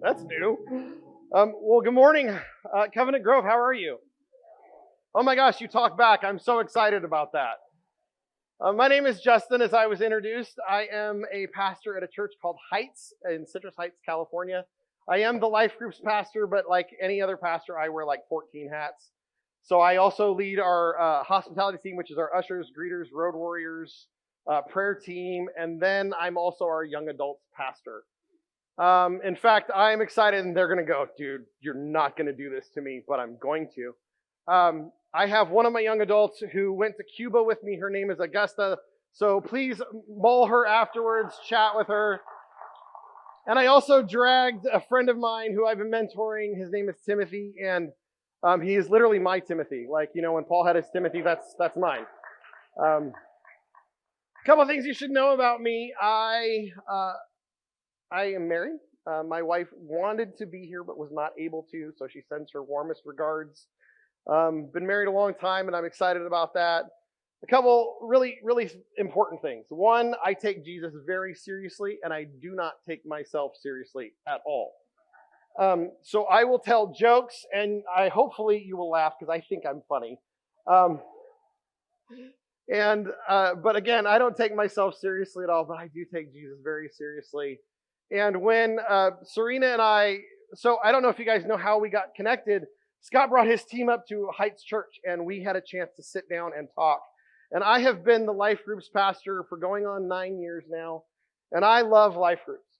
That's new. Well, good morning, Covenant Grove. How are you? Oh my gosh, you talk back. I'm so excited about that. My name is Justin. As I was introduced, I am a pastor at a church called Heights in Citrus Heights, California. I am the life groups pastor, but like any other pastor, I wear like 14 hats. So I also lead our hospitality team, which is our ushers, greeters, road warriors, prayer team, and then I'm also our young adults pastor. In fact, I'm excited, and they're going to go, dude, you're not going to do this to me, but I'm going to. I have one of my young adults who went to Cuba with me. Her name is Augusta. So please maul her afterwards, chat with her. And I also dragged a friend of mine who I've been mentoring. His name is Timothy, and he is literally my Timothy. Like, you know, when Paul had his Timothy, that's mine. A couple of things you should know about me. I am married. My wife wanted to be here but was not able to, so she sends her warmest regards. Been married a long time, and I'm excited about that. A couple really, really important things. One, I take Jesus very seriously, and I do not take myself seriously at all. So I will tell jokes, and hopefully you will laugh because I think I'm funny. But again, I don't take myself seriously at all, but I do take Jesus very seriously. And when Serena and so I don't know if you guys know how we got connected. Scott brought his team up to Heights Church, and we had a chance to sit down and talk. And I have been the life groups pastor for going on 9 years now, and I love life groups.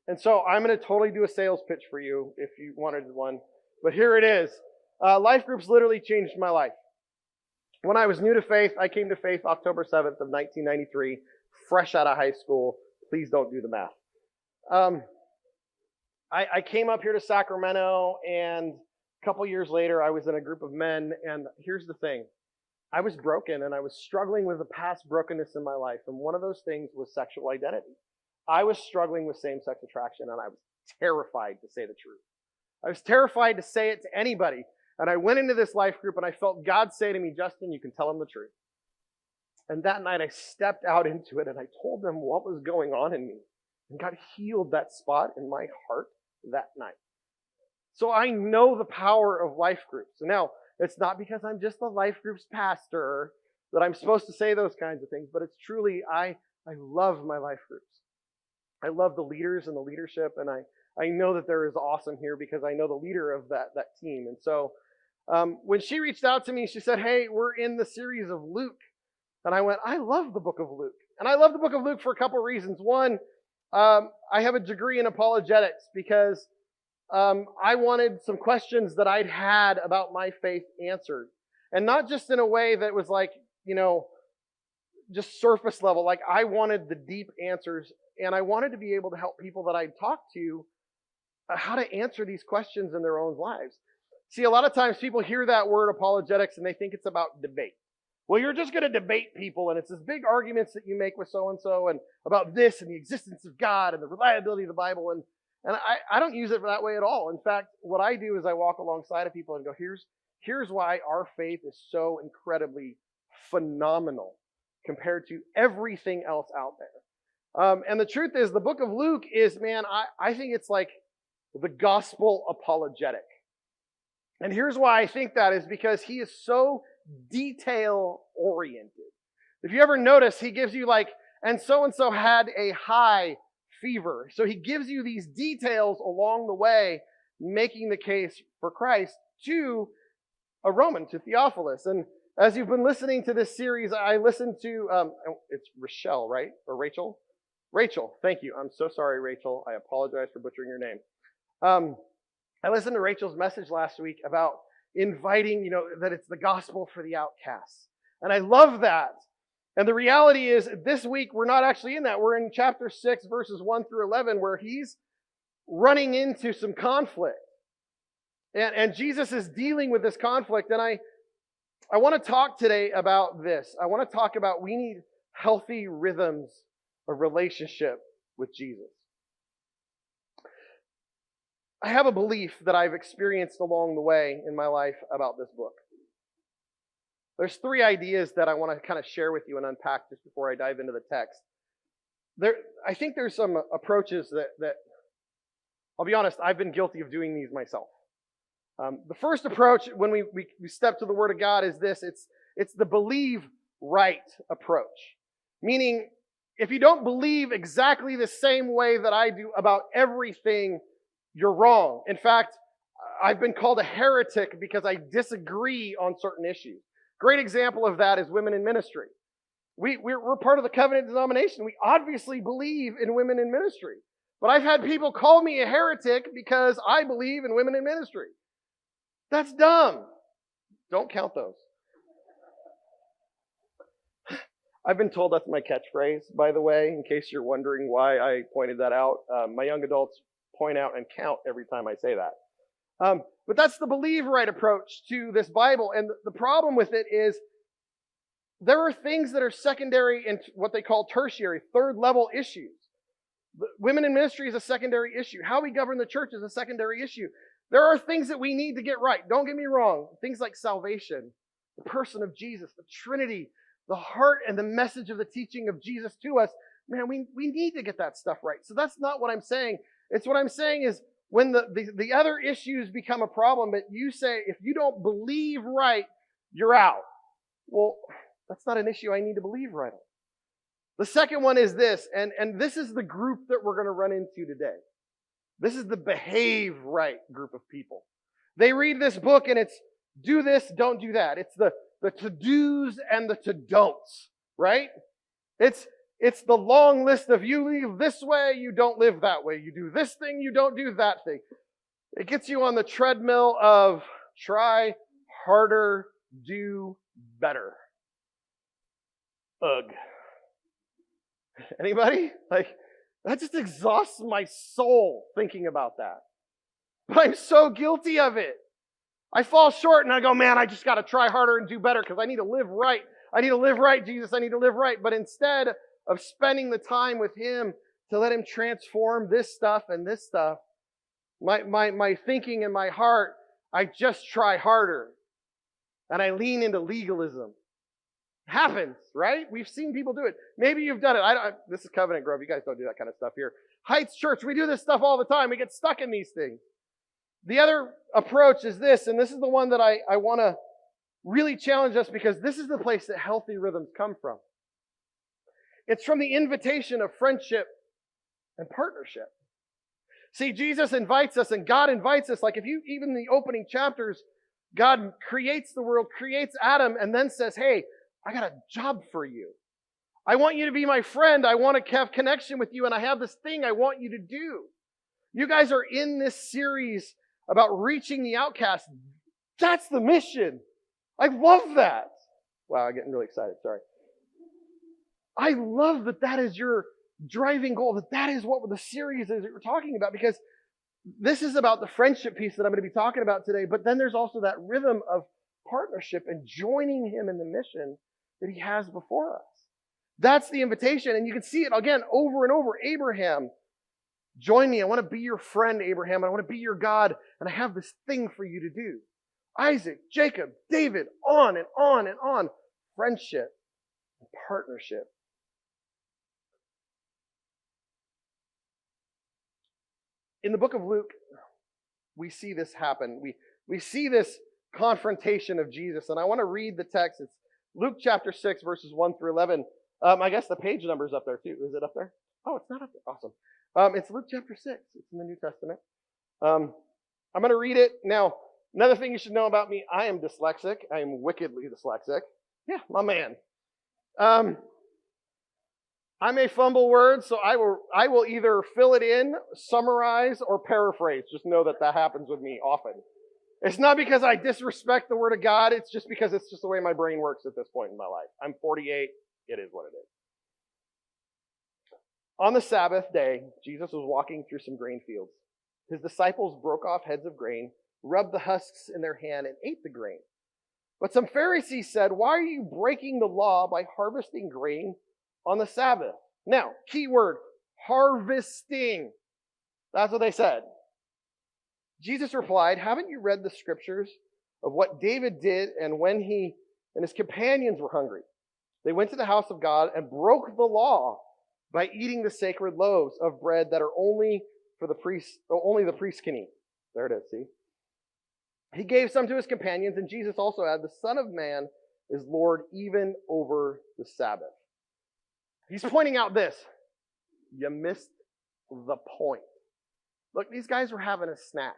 And so I'm going to totally do a sales pitch for you if you wanted one. But here it is. Life groups literally changed my life. When I was new to faith, I came to faith October 7th of 1993, fresh out of high school. Please don't do the math. I came up here to Sacramento, and a couple years later, I was in a group of men, and here's the thing. I was broken, and I was struggling with the past brokenness in my life, and one of those things was sexual identity. I was struggling with same-sex attraction, and I was terrified to say the truth. I was terrified to say it to anybody, and I went into this life group, and I felt God say to me, Justin, you can tell them the truth. And that night, I stepped out into it, and I told them what was going on in me, and God healed that spot in my heart that night. So I know the power of life groups. Now, it's not because I'm just the life groups pastor that I'm supposed to say those kinds of things, but it's truly, I love my life groups. I love the leaders and the leadership, and I know that there is awesome here because I know the leader of that team. And so when she reached out to me, she said, hey, we're in the series of Luke. And I went, I love the book of Luke. And I love the book of Luke for a couple reasons. One, I have a degree in apologetics because I wanted some questions that I'd had about my faith answered. And not just in a way that was like, you know, just surface level. Like I wanted the deep answers, and I wanted to be able to help people that I'd talked to how to answer these questions in their own lives. See, a lot of times people hear that word apologetics and they think it's about debate. Well, you're just going to debate people, and it's this big arguments that you make with so-and-so and about this and the existence of God and the reliability of the Bible. And I don't use it that way at all. In fact, what I do is I walk alongside of people and go, here's why our faith is so incredibly phenomenal compared to everything else out there. And the truth is, the book of Luke is, man, I think it's like the gospel apologetic. And here's why I think that is because he is so detail-oriented. If you ever notice, he gives you like, and so had a high fever. So he gives you these details along the way, making the case for Christ to a Roman, to Theophilus. And as you've been listening to this series, I listened to, it's Rochelle, right? Or Rachel? Rachel, thank you. I'm so sorry, Rachel. I apologize for butchering your name. I listened to Rachel's message last week about inviting, you know, that it's the gospel for the outcasts. And I love that. And the reality is, this week, we're not actually in that. We're in chapter 6, verses 1 through 11, where he's running into some conflict. And Jesus is dealing with this conflict. And I want to talk today about this. I want to talk about we need healthy rhythms of relationship with Jesus. I have a belief that I've experienced along the way in my life about this book. There's 3 ideas that I want to kind of share with you and unpack just before I dive into the text. I think there's some approaches that I'll be honest, I've been guilty of doing these myself. The first approach when we step to the Word of God is this. It's the believe right approach. Meaning, if you don't believe exactly the same way that I do about everything, you're wrong. In fact, I've been called a heretic because I disagree on certain issues. Great example of that is women in ministry. We're part of the covenant denomination. We obviously believe in women in ministry. But I've had people call me a heretic because I believe in women in ministry. That's dumb. Don't count those. I've been told that's my catchphrase, by the way, in case you're wondering why I pointed that out. My young adults point out and count every time I say that. But that's the believe right approach to this Bible. And the problem with it is there are things that are secondary and what they call tertiary, third level issues. Women in ministry is a secondary issue. How we govern the church is a secondary issue. There are things that we need to get right. Don't get me wrong. Things like salvation, the person of Jesus, the Trinity, the heart and the message of the teaching of Jesus to us. Man, we need to get that stuff right. So that's not what I'm saying. It's what I'm saying is when the other issues become a problem, that you say, if you don't believe right, you're out. Well, that's not an issue I need to believe right on. The second one is this, and this is the group that we're going to run into today. This is the behave right group of people. They read this book and it's do this, don't do that. It's the to-dos and the to-don'ts, right? It's the long list of you live this way, you don't live that way. You do this thing, you don't do that thing. It gets you on the treadmill of try harder, do better. Ugh. Anybody? That just exhausts my soul thinking about that. But I'm so guilty of it. I fall short and I go, man, I just got to try harder and do better because I need to live right. I need to live right, Jesus. I need to live right. But instead of spending the time with Him to let Him transform this stuff and this stuff, my thinking and my heart, I just try harder. And I lean into legalism. Happens, right? We've seen people do it. Maybe you've done it. This is Covenant Grove. You guys don't do that kind of stuff here. Heights Church, we do this stuff all the time. We get stuck in these things. The other approach is this, and this is the one that I want to really challenge us because this is the place that healthy rhythms come from. It's from the invitation of friendship and partnership. See, Jesus invites us and God invites us. Like even in the opening chapters, God creates the world, creates Adam, and then says, hey, I got a job for you. I want you to be my friend. I want to have connection with you, and I have this thing I want you to do. You guys are in this series about reaching the outcast. That's the mission. I love that. Wow, I'm getting really excited. Sorry. I love that is your driving goal, that is what the series is that we're talking about, because this is about the friendship piece that I'm going to be talking about today, but then there's also that rhythm of partnership and joining Him in the mission that He has before us. That's the invitation, and you can see it again over and over. Abraham, join me. I want to be your friend, Abraham. I want to be your God, and I have this thing for you to do. Isaac, Jacob, David, on and on and on. Friendship and partnership. In the book of Luke, we see this happen. We see this confrontation of Jesus, and I want to read the text. It's Luke chapter 6, verses 1 through 11. I guess the page number's up there too. Is it up there? Oh, it's not up there. Awesome. It's Luke chapter 6. It's in the New Testament. I'm going to read it. Now, another thing you should know about me, I am dyslexic. I am wickedly dyslexic. Yeah, my man. I may fumble words, so I will either fill it in, summarize, or paraphrase. Just know that happens with me often. It's not because I disrespect the Word of God. It's just because it's just the way my brain works at this point in my life. I'm 48. It is what it is. On the Sabbath day, Jesus was walking through some grain fields. His disciples broke off heads of grain, rubbed the husks in their hand, and ate the grain. But some Pharisees said, why are you breaking the law by harvesting grain on the Sabbath? Now, key word, harvesting. That's what they said. Jesus replied, haven't you read the scriptures of what David did and when he and his companions were hungry? They went to the house of God and broke the law by eating the sacred loaves of bread that are only for the priests, only the priests can eat. There it is, see? He gave some to his companions, and Jesus also added, the Son of Man is Lord even over the Sabbath. He's pointing out this. You missed the point. Look, these guys were having a snack,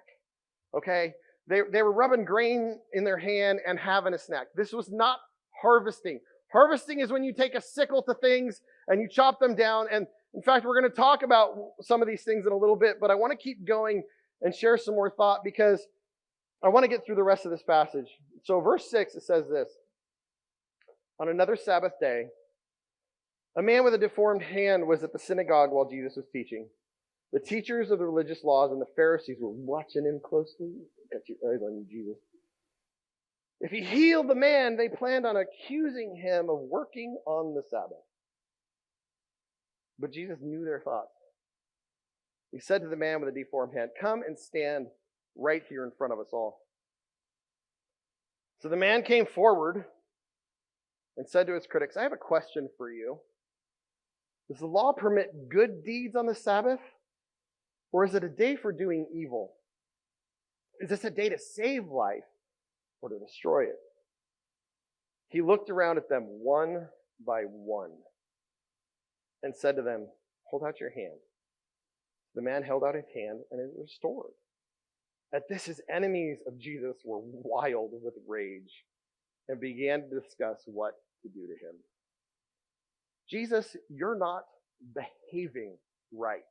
okay? They were rubbing grain in their hand and having a snack. This was not harvesting. Harvesting is when you take a sickle to things and you chop them down. And in fact, we're going to talk about some of these things in a little bit, but I want to keep going and share some more thought because I want to get through the rest of this passage. So verse 6, it says this. On another Sabbath day, a man with a deformed hand was at the synagogue while Jesus was teaching. The teachers of the religious laws and the Pharisees were watching him closely. Got your eyes on you, Jesus. If he healed the man, they planned on accusing him of working on the Sabbath. But Jesus knew their thoughts. He said to the man with the deformed hand, come and stand right here in front of us all. So the man came forward and said to his critics, I have a question for you. Does the law permit good deeds on the Sabbath? Or is it a day for doing evil? Is this a day to save life or to destroy it? He looked around at them one by one and said to them, hold out your hand. The man held out his hand and it was restored. At this, his enemies of Jesus were wild with rage and began to discuss what to do to him. Jesus, you're not behaving right.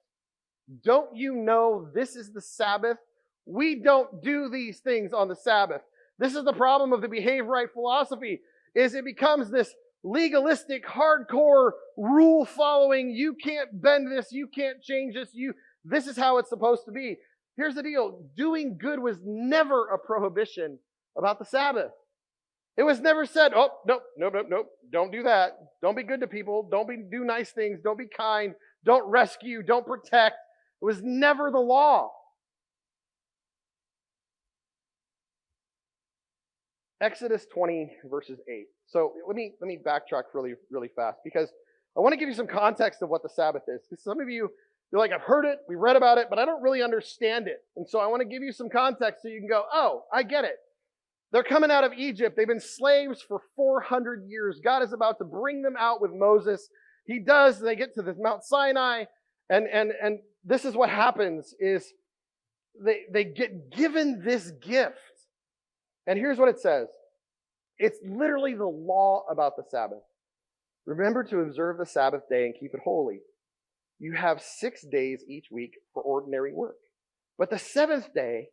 Don't you know this is the Sabbath? We don't do these things on the Sabbath. This is the problem of the behave right philosophy, is it becomes this legalistic, hardcore, rule-following, you can't bend this, you can't change this, this is how it's supposed to be. Here's the deal. Doing good was never a prohibition about the Sabbath. It was never said, oh, nope, don't do that. Don't be good to people. Do nice things. Don't be kind. Don't rescue. Don't protect. It was never the law. Exodus 20, verses 8. So let me backtrack really, really fast because I want to give you some context of what the Sabbath is. Because some of you, you're like, I've heard it, we read about it, but I don't really understand it. And so I want to give you some context so you can go, oh, I get it. They're coming out of Egypt. They've been slaves for 400 years. God is about to bring them out with Moses. He does. They get to this Mount Sinai, and this is what happens is they get given this gift. And here's what it says. It's literally the law about the Sabbath. Remember to observe the Sabbath day and keep it holy. You have 6 days each week for ordinary work. But the seventh day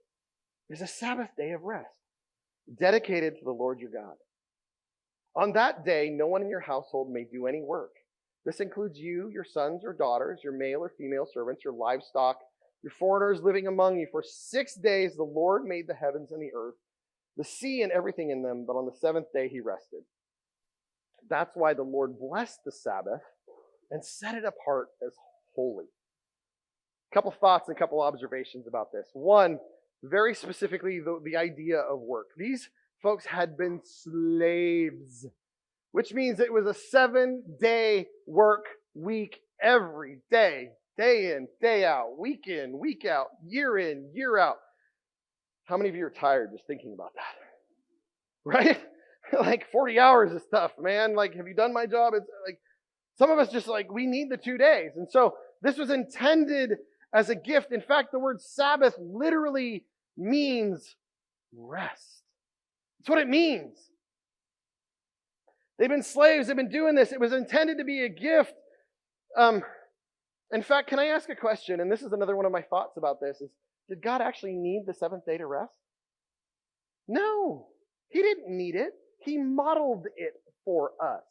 is a Sabbath day of rest, dedicated to the Lord your God. On that day, no one in your household may do any work. This includes you, your sons or daughters, your male or female servants, your livestock, your foreigners living among you. For 6 days the Lord made the heavens and the earth, the sea and everything in them, but on the seventh day he rested. That's why the Lord blessed the Sabbath and set it apart as holy. A couple thoughts and a couple observations about this. One, very specifically, the idea of work. These folks had been slaves, which means it was a 7-day work week every day, day in, day out, week in, week out, year in, year out. How many of you are tired just thinking about that? Right? Like 40 hours is tough, man. Like, have you done my job? It's like, some of us just like, we need the 2 days. And so this was intended as a gift. In fact, the word Sabbath literally means rest. That's what it means. They've been slaves. They've been doing this. It was intended to be a gift. In fact, can I ask a question? And this is another one of my thoughts about this is, did God actually need the seventh day to rest? No, he didn't need it. He modeled it for us.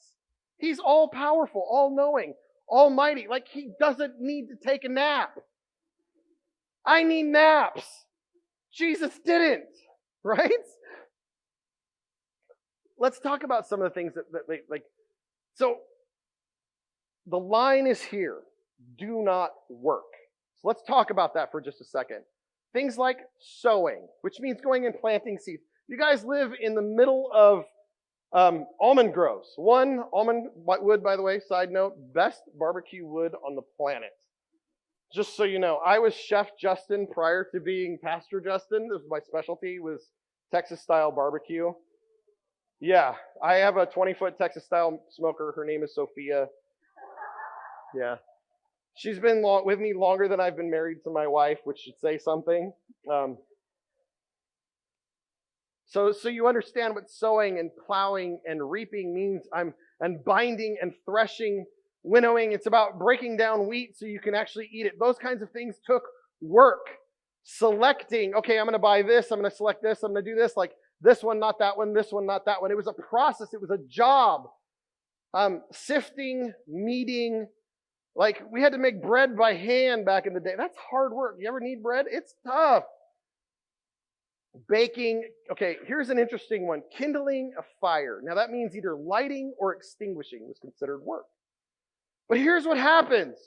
He's all powerful, all knowing, almighty. Like he doesn't need to take a nap. I need naps. Jesus didn't, right? Let's talk about some of the things that like. So the line is here. Do not work. So let's talk about that for just a second. Things like sowing, which means going and planting seeds. You guys live in the middle of almond groves. One almond wood, by the way, side note, best barbecue wood on the planet. Just so you know, I was Chef Justin prior to being Pastor Justin. This was my specialty, was Texas-style barbecue. Yeah, I have a 20-foot Texas-style smoker. Her name is Sophia. Yeah. She's been with me longer than I've been married to my wife, which should say something. Um, so you understand what sowing and plowing and reaping means. And binding and threshing, winnowing. It's about breaking down wheat so you can actually eat it. Those kinds of things took work. Selecting, okay, I'm going to buy this, I'm going to select this, I'm going to do this, like this one, not that one, this one, not that one. It was a process, it was a job. Sifting, kneading, like we had to make bread by hand back in the day. That's hard work. You ever knead bread? It's tough. Baking, okay, here's an interesting one. Kindling a fire. Now that means either lighting or extinguishing was considered work. But here's what happens.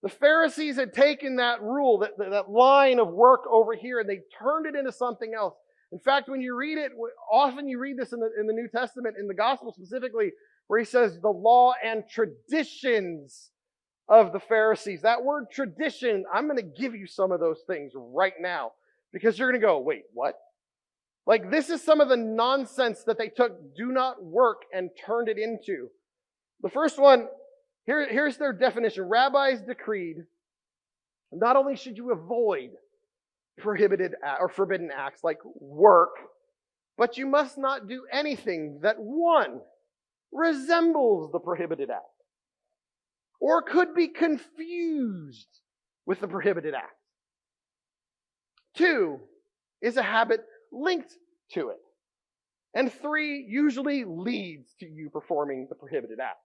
The Pharisees had taken that rule, that line of work over here, and they turned it into something else. In fact, when you read it, often you read this in the New Testament, in the Gospel specifically, where he says the law and traditions of the Pharisees. That word tradition, I'm going to give you some of those things right now, because you're going to go, wait, what? Like, this is some of the nonsense that they took, do not work, and turned it into. The first one, here's their definition. Rabbis decreed, not only should you avoid prohibited or forbidden acts like work, but you must not do anything that, one, resembles the prohibited act, or could be confused with the prohibited act. Two, is a habit linked to it. And three, usually leads to you performing the prohibited act.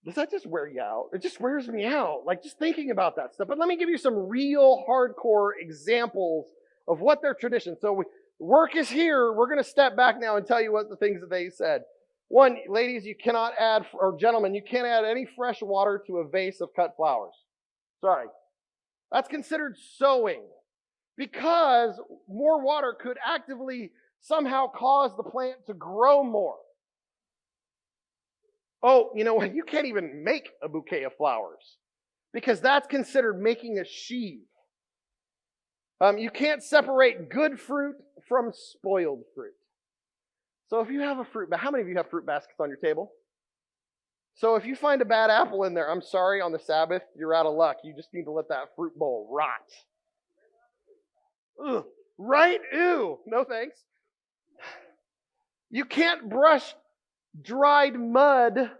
Does that just wear you out? It just wears me out, like just thinking about that stuff. But let me give you some real hardcore examples of what their tradition. So work is here. We're going to step back now and tell you what the things that they said. One, ladies, you cannot add, or gentlemen, you can't add any fresh water to a vase of cut flowers. Sorry. That's considered sowing, because more water could actively somehow cause the plant to grow more. Oh, you know what? You can't even make a bouquet of flowers, because that's considered making a sheaf. You can't separate good fruit from spoiled fruit. So if you have a fruit, how many of you have fruit baskets on your table? So if you find a bad apple in there, I'm sorry, on the Sabbath, you're out of luck. You just need to let that fruit bowl rot. Ugh, right? Ew. No thanks. You can't brush dried mud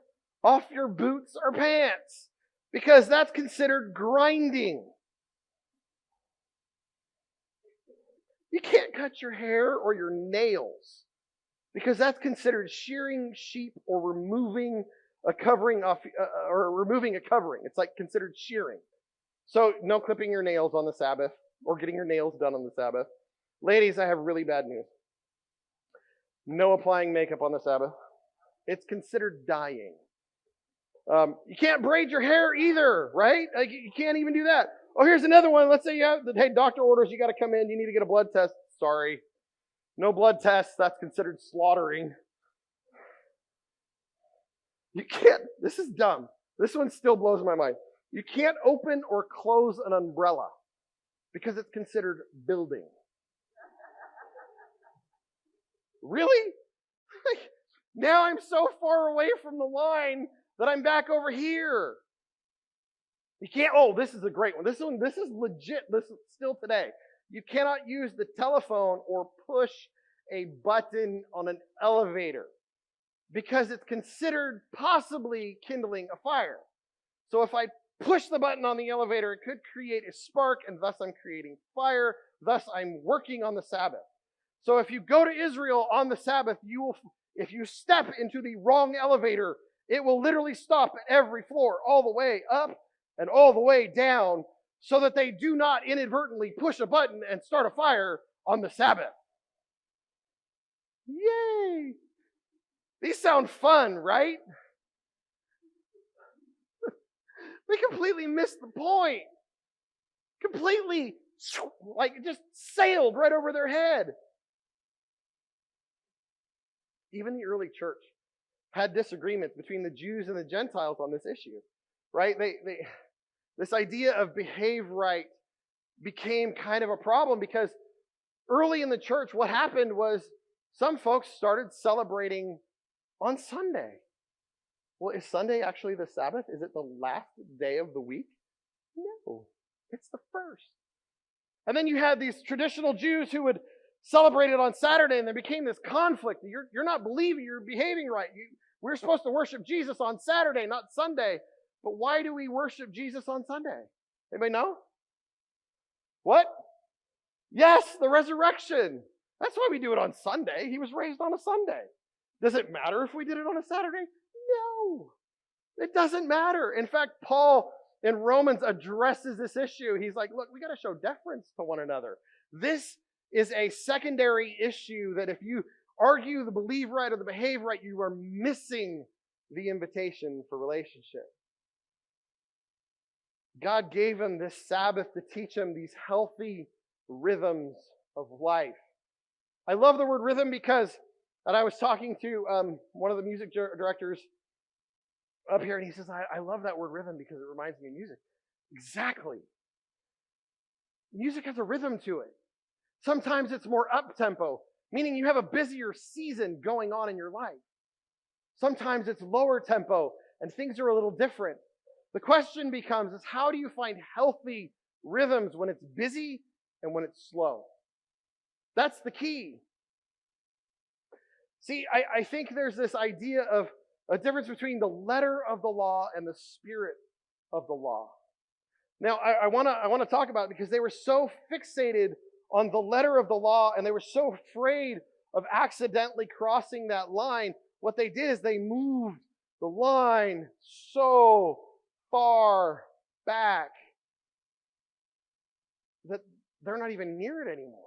off your boots or pants, because that's considered grinding. You can't cut your hair or your nails, because that's considered shearing sheep or removing a covering off, or removing a covering. It's like considered shearing. So no clipping your nails on the Sabbath or getting your nails done on the Sabbath. Ladies, I have really bad news. No applying makeup on the Sabbath. It's considered dyeing. You can't braid your hair either, right? Like, you can't even do that. Oh, here's another one. Let's say you have, hey, doctor orders, you got to come in, you need to get a blood test. Sorry. No blood test. That's considered slaughtering. You can't, this is dumb. This one still blows my mind. You can't open or close an umbrella, because it's considered building. Really? Now I'm so far away from the line that I'm back over here. You can't, oh, this is a great one. This is legit. This is still today. You cannot use the telephone or push a button on an elevator, because it's considered possibly kindling a fire. So if I push the button on the elevator, it could create a spark, and thus I'm creating fire. Thus I'm working on the Sabbath. So if you go to Israel on the Sabbath, if you step into the wrong elevator, it will literally stop at every floor, all the way up and all the way down, so that they do not inadvertently push a button and start a fire on the Sabbath. Yay! These sound fun, right? They completely missed the point. Completely, like, it just sailed right over their head. Even the early church had disagreements between the Jews and the Gentiles on this issue, right? This idea of behave right became kind of a problem because early in the church, what happened was some folks started celebrating on Sunday. Well, is Sunday actually the Sabbath? Is it the last day of the week? No, it's the first. And then you had these traditional Jews who would celebrate it on Saturday, and there became this conflict. You're not believing, you're behaving right. We're supposed to worship Jesus on Saturday, not Sunday. But why do we worship Jesus on Sunday? Anybody know? What? Yes, the resurrection. That's why we do it on Sunday. He was raised on a Sunday. Does it matter if we did it on a Saturday? No, it doesn't matter. In fact, Paul in Romans addresses this issue. He's like, look, we got to show deference to one another. This is a secondary issue that if you argue the believe right or the behave right, you are missing the invitation for relationship. God gave him this Sabbath to teach him these healthy rhythms of life. I love the word rhythm because, and I was talking to one of the music directors up here, and he says, I love that word rhythm because it reminds me of music. Exactly. Music has a rhythm to it. Sometimes it's more up-tempo, meaning you have a busier season going on in your life. Sometimes it's lower tempo, and things are a little different. The question becomes, is how do you find healthy rhythms when it's busy and when it's slow? That's the key. See, I think there's this idea of a difference between the letter of the law and the spirit of the law. Now, I want to talk about it because they were so fixated on the letter of the law and they were so afraid of accidentally crossing that line. What they did is they moved the line so far back that they're not even near it anymore.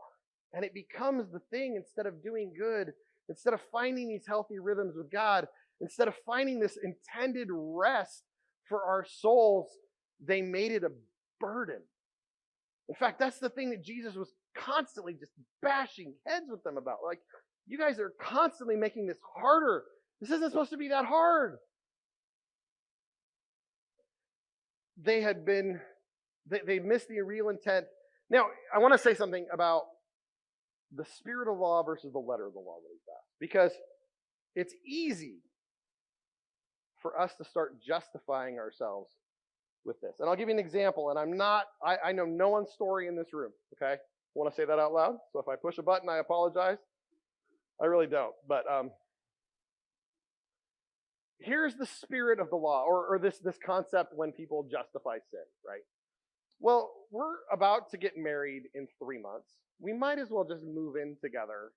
And it becomes the thing instead of doing good, instead of finding these healthy rhythms with God, instead of finding this intended rest for our souls, they made it a burden. In fact, that's the thing that Jesus was constantly just bashing heads with them about. Like, you guys are constantly making this harder. This isn't supposed to be that hard. They missed the real intent. Now, I want to say something about the spirit of law versus the letter of the law really fast. Because it's easy for us to start justifying ourselves with this. And I'll give you an example. And I know no one's story in this room, okay? I want to say that out loud. So if I push a button, I apologize. I really don't. But here's the spirit of the law, or this concept when people justify sin, right? Well, we're about to get married in 3 months. We might as well just move in together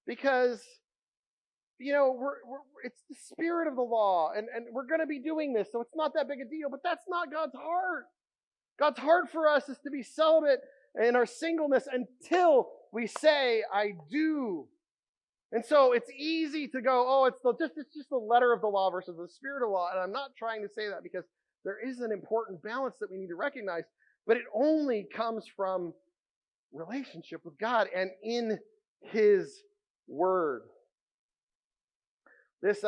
because, it's the spirit of the law, and we're going to be doing this, so it's not that big a deal. But that's not God's heart. God's heart for us is to be celibate in our singleness until we say, I do. And so it's easy to go, it's just the letter of the law versus the spirit of the law. And I'm not trying to say that because there is an important balance that we need to recognize, but it only comes from relationship with God and in His Word. This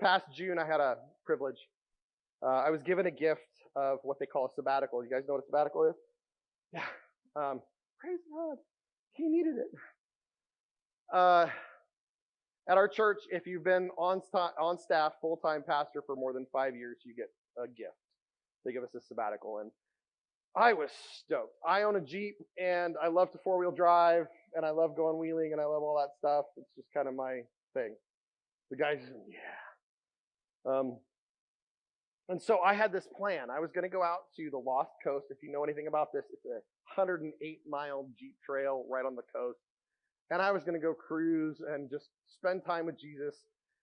past June, I had a privilege. I was given a gift of what they call a sabbatical. You guys know what a sabbatical is? Yeah. Praise God. He needed it. At our church, if you've been on staff, full-time pastor for more than 5 years, you get a gift. They give us a sabbatical, and I was stoked. I own a Jeep, and I love to four-wheel drive, and I love going wheeling, and I love all that stuff. It's just kind of my thing. The guys, yeah. And so I had this plan. I was going to go out to the Lost Coast. If you know anything about this, it's a 108-mile Jeep trail right on the coast. And I was going to go cruise and just spend time with Jesus.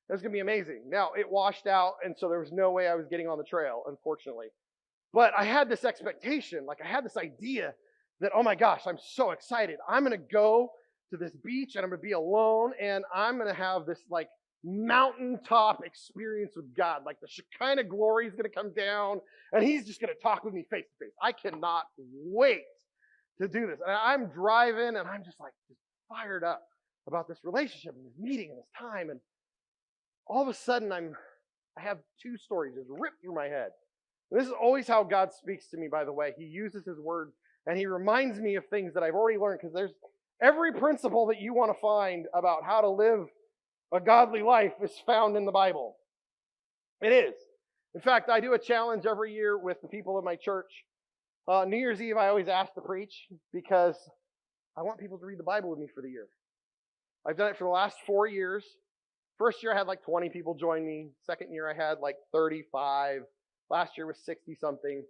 It was going to be amazing. Now, it washed out, and so there was no way I was getting on the trail, unfortunately. But I had this expectation, I had this idea that, oh my gosh, I'm so excited. I'm going to go to this beach, and I'm going to be alone, and I'm going to have this, mountaintop experience with God. The Shekinah glory is going to come down, and He's just going to talk with me face to face. I cannot wait to do this. And I'm driving, and I'm just fired up about this relationship and this meeting and this time. And all of a sudden, I have two stories just ripped through my head. This is always how God speaks to me, by the way. He uses his word, and he reminds me of things that I've already learned, because there's every principle that you want to find about how to live a godly life is found in the Bible. It is. In fact, I do a challenge every year with the people of my church. New Year's Eve, I always ask to preach because I want people to read the Bible with me for the year. I've done it for the last 4 years. First year, I had like 20 people join me. Second year, I had like 35. Last year was 60-something.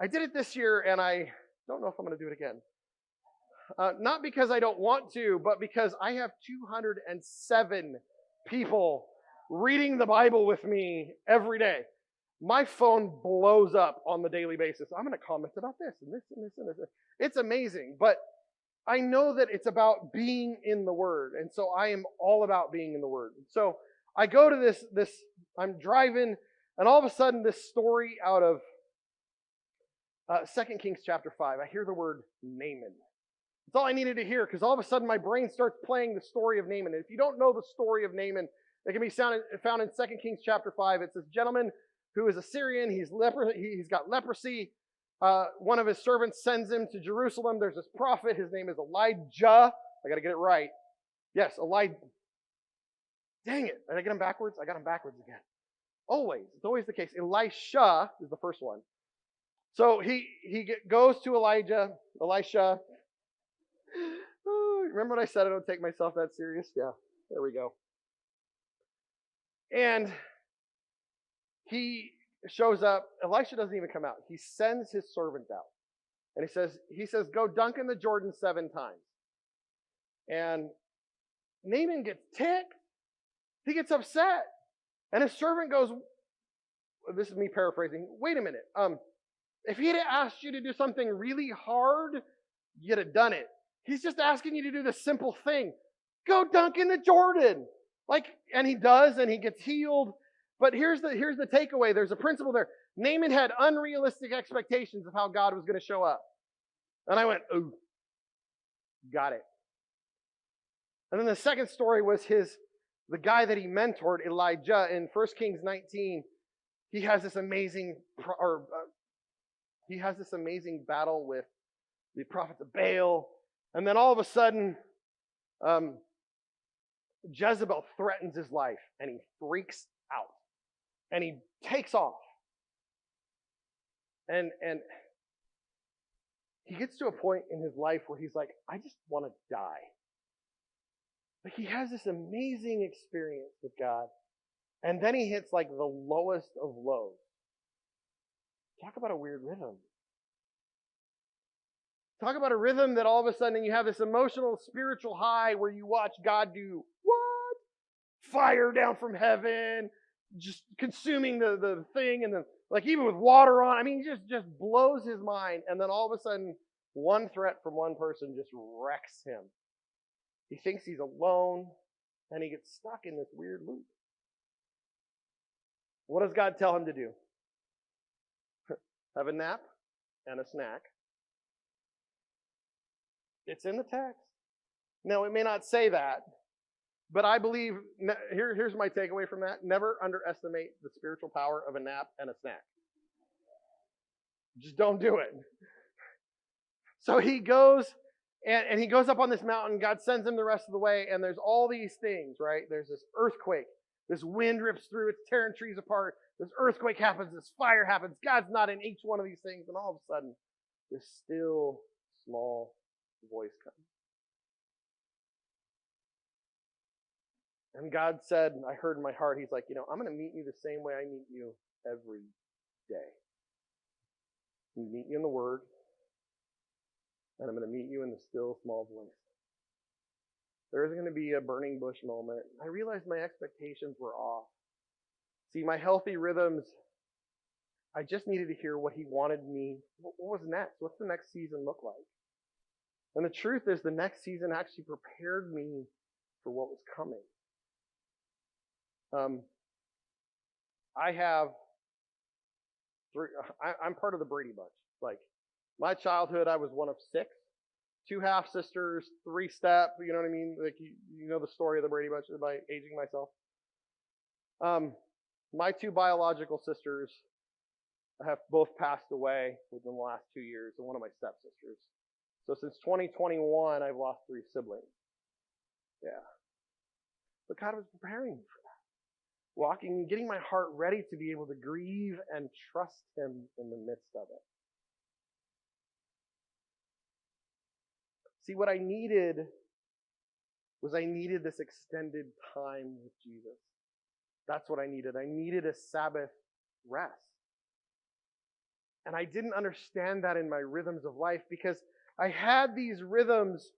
I did it this year, and I don't know if I'm going to do it again. Not because I don't want to, but because I have 207 people reading the Bible with me every day. My phone blows up on the daily basis. I'm going to comment about this and this and this and this. It's amazing, but I know that it's about being in the Word, and so I am all about being in the Word. So I go to this. I'm driving, and all of a sudden, this story out of 2 Kings chapter 5. I hear the word Naaman. That's all I needed to hear, because all of a sudden my brain starts playing the story of Naaman. And if you don't know the story of Naaman, it can be found in 2 Kings chapter 5. It's this gentleman who is a Syrian. He's got leprosy. One of his servants sends him to Jerusalem. There's this prophet. His name is Elijah. I got to get it right. Yes, Elijah. Dang it. Did I get him backwards? I got him backwards again. Always. It's always the case. Elisha is the first one. So he goes to Elisha. Remember when I said I don't take myself that serious? Yeah, there we go. And he shows up. Elisha doesn't even come out. He sends his servant out. And he says, go dunk in the Jordan 7 times. And Naaman gets ticked. He gets upset. And his servant goes, this is me paraphrasing, wait a minute. If he had asked you to do something really hard, you'd have done it. He's just asking you to do the simple thing. Go dunk in the Jordan. And he does, and he gets healed. But here's the takeaway. There's a principle there. Naaman had unrealistic expectations of how God was going to show up. And I went, ooh, got it. And then the second story was the guy that he mentored, Elijah, in 1 Kings 19. He has this amazing battle with the prophets of Baal. And then all of a sudden, Jezebel threatens his life, and he freaks out. And he takes off. And he gets to a point in his life where he's like, I just want to die. But he has this amazing experience with God. And then he hits like the lowest of lows. Talk about a weird rhythm. Talk about a rhythm that all of a sudden you have this emotional, spiritual high where you watch God do what? Fire down from heaven, just consuming the thing, and then even with water on. I mean, just blows his mind. And then all of a sudden, one threat from one person just wrecks him. He thinks he's alone, and he gets stuck in this weird loop. What does God tell him to do? Have a nap and a snack. It's in the text. Now, it may not say that, but I believe, here's my takeaway from that. Never underestimate the spiritual power of a nap and a snack. Just don't do it. So he goes, and he goes up on this mountain. God sends him the rest of the way, and there's all these things, right? There's this earthquake. This wind rips through. It's tearing trees apart. This earthquake happens. This fire happens. God's not in each one of these things. And all of a sudden, this still, small voice comes. And God said, I heard in my heart, he's like, I'm going to meet you the same way I meet you every day. I'm going to meet you in the Word, and I'm going to meet you in the still, small voice. There isn't going to be a burning bush moment. I realized my expectations were off. See, my healthy rhythms, I just needed to hear what he wanted me. What was next? What's the next season look like? And the truth is, the next season actually prepared me for what was coming. I'm part of the Brady Bunch. My childhood, I was one of 6. 2 half-sisters, 3-step, you know what I mean? You know the story of the Brady Bunch by aging myself. My 2 biological sisters have both passed away within the last 2 years, and one of my stepsisters. So since 2021, I've lost 3 siblings. Yeah. But God was preparing me for that. Walking, getting my heart ready to be able to grieve and trust Him in the midst of it. See, what I needed this extended time with Jesus. That's what I needed. I needed a Sabbath rest. And I didn't understand that in my rhythms of life because I had these rhythms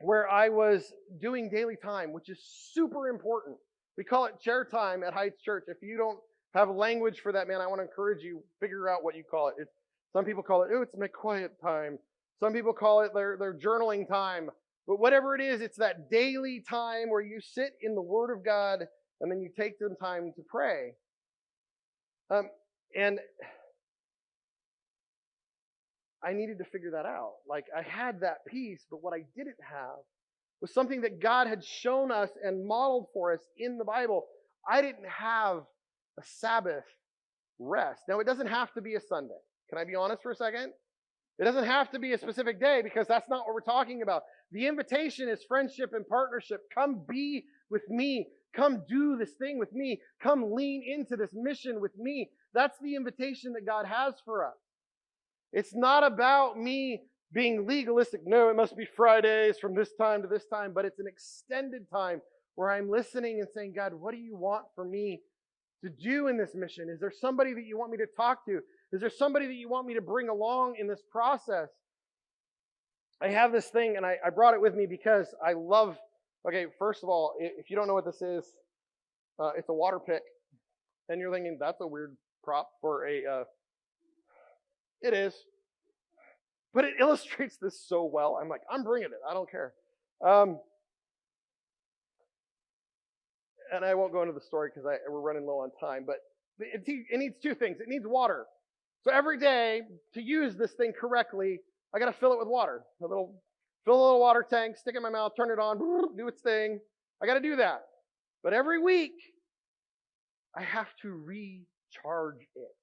where I was doing daily time, which is super important. We call it chair time at Heights Church. If you don't have language for that, man, I want to encourage you, figure out what you call it. Some people call it, it's my quiet time. Some people call it their journaling time. But whatever it is, it's that daily time where you sit in the Word of God and then you take some time to pray. And I needed to figure that out. Like, I had that peace, but what I didn't have was something that God had shown us and modeled for us in the Bible. I didn't have a Sabbath rest. Now, it doesn't have to be a Sunday. Can I be honest for a second? It doesn't have to be a specific day because that's not what we're talking about. The invitation is friendship and partnership. Come be with me. Come do this thing with me. Come lean into this mission with me. That's the invitation that God has for us. It's not about me being legalistic. No, it must be Fridays from this time to this time, but it's an extended time where I'm listening and saying, God, what do you want for me to do in this mission? Is there somebody that you want me to talk to? Is there somebody that you want me to bring along in this process? I have this thing, and I brought it with me because I love, okay, first of all, if you don't know what this is, it's a water pick. And you're thinking, that's a weird prop for a, it is. But it illustrates this so well. I'm like, I'm bringing it. I don't care. And I won't go into the story because we're running low on time. But it needs 2 things. It needs water. So every day, to use this thing correctly, I got to fill it with water. Fill a little water tank, stick it in my mouth, turn it on, do its thing. I got to do that. But every week, I have to recharge it.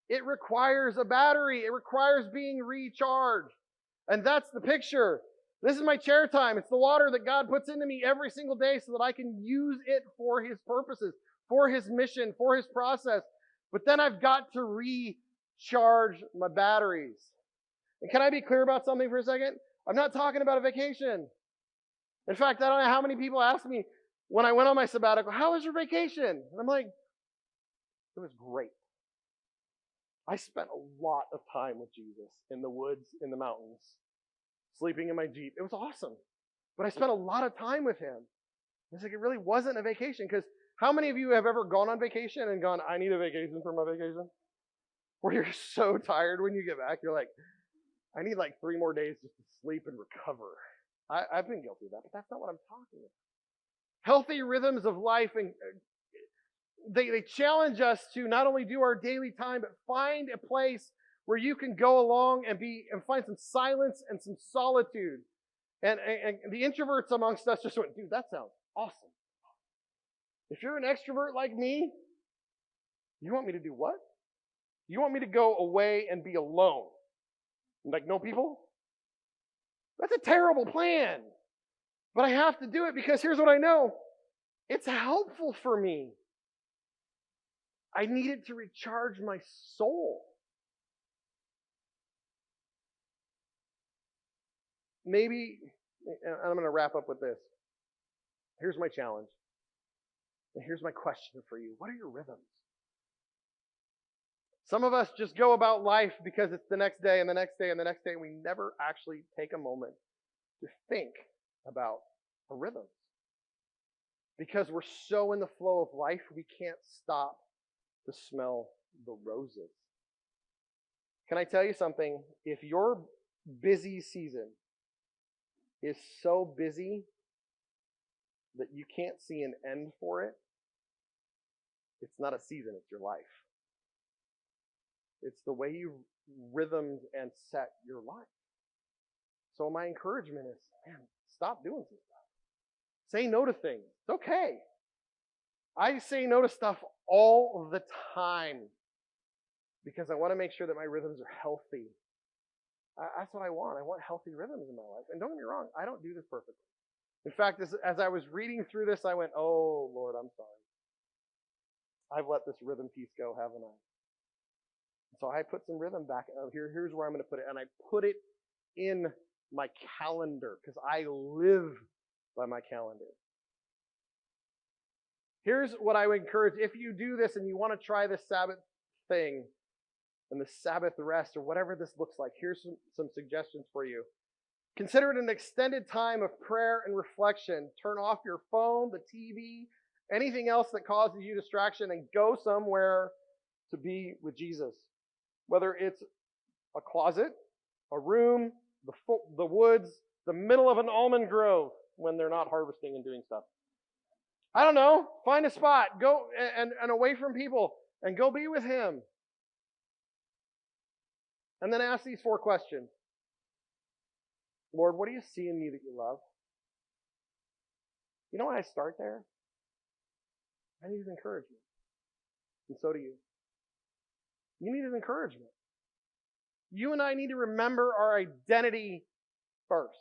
It requires a battery. It requires being recharged. And that's the picture. This is my chair time. It's the water that God puts into me every single day so that I can use it for His purposes, for His mission, for His process. But then I've got to recharge my batteries. And can I be clear about something for a second? I'm not talking about a vacation. In fact, I don't know how many people ask me when I went on my sabbatical, how was your vacation? And I'm like, it was great. I spent a lot of time with Jesus in the woods, in the mountains, sleeping in my Jeep. It was awesome. But I spent a lot of time with Him. It's like it really wasn't a vacation because how many of you have ever gone on vacation and gone, I need a vacation for my vacation? Where you're so tired when you get back, you're like, I need like 3 more days just to sleep and recover. I've been guilty of that, but that's not what I'm talking about. Healthy rhythms of life, and they challenge us to not only do our daily time, but find a place where you can go along and find some silence and some solitude. And the introverts amongst us just went, dude, that sounds awesome. If you're an extrovert like me, you want me to do what? You want me to go away and be alone? Like no people? That's a terrible plan. But I have to do it because here's what I know. It's helpful for me. I need it to recharge my soul. Maybe, and I'm going to wrap up with this. Here's my challenge. And here's my question for you. What are your rhythms? Some of us just go about life because it's the next day and the next day and the next day, and we never actually take a moment to think about our rhythms. Because we're so in the flow of life, we can't stop to smell the roses. Can I tell you something? If your busy season is so busy that you can't see an end for it, it's not a season, it's your life. It's the way you rhythmed and set your life. So my encouragement is, man, stop doing some stuff. Say no to things. It's okay. I say no to stuff all the time. because I want to make sure that my rhythms are healthy. That's what I want. I want healthy rhythms in my life. And don't get me wrong, I don't do this perfectly. In fact, as I was reading through this, I went, oh, Lord, I'm sorry. I've let this rhythm piece go, haven't I? So I put some rhythm back. Here's where I'm going to put it. And I put it in my calendar because I live by my calendar. Here's what I would encourage. If you do this and you want to try this Sabbath thing and the Sabbath rest or whatever this looks like, here's some suggestions for you. Consider it an extended time of prayer and reflection. Turn off your phone, the TV, anything else that causes you distraction, and go somewhere to be with Jesus. Whether it's a closet, a room, the woods, the middle of an almond grove when they're not harvesting and doing stuff. I don't know. Find a spot. Go and away from people and go be with Him. And then ask these 4 questions. Lord, what do you see in me that you love? You know why I start there? I need His encouragement. And so do you. You need His encouragement. You and I need to remember our identity first.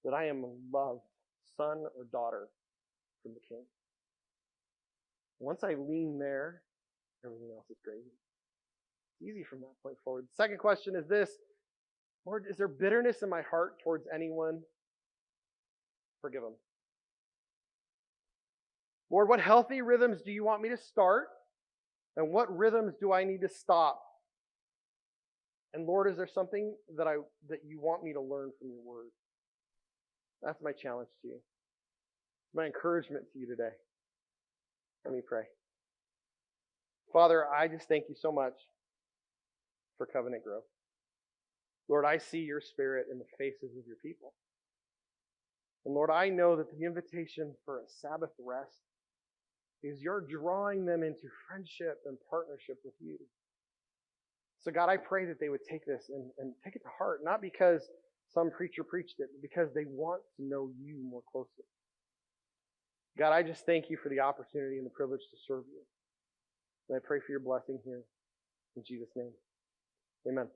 That I am a loved son or daughter from the King. Once I lean there, everything else is gravy. It's easy from that point forward. The second question is this. Lord, is there bitterness in my heart towards anyone? Forgive them. Lord, what healthy rhythms do you want me to start? And what rhythms do I need to stop? And Lord, is there something that you want me to learn from your word? That's my challenge to you. My encouragement to you today. Let me pray. Father, I just thank you so much for Covenant Grove. Lord, I see your Spirit in the faces of your people. And Lord, I know that the invitation for a Sabbath rest is you're drawing them into friendship and partnership with you. So God, I pray that they would take this and take it to heart, not because some preacher preached it, but because they want to know you more closely. God, I just thank you for the opportunity and the privilege to serve you. And I pray for your blessing here. In Jesus' name, amen.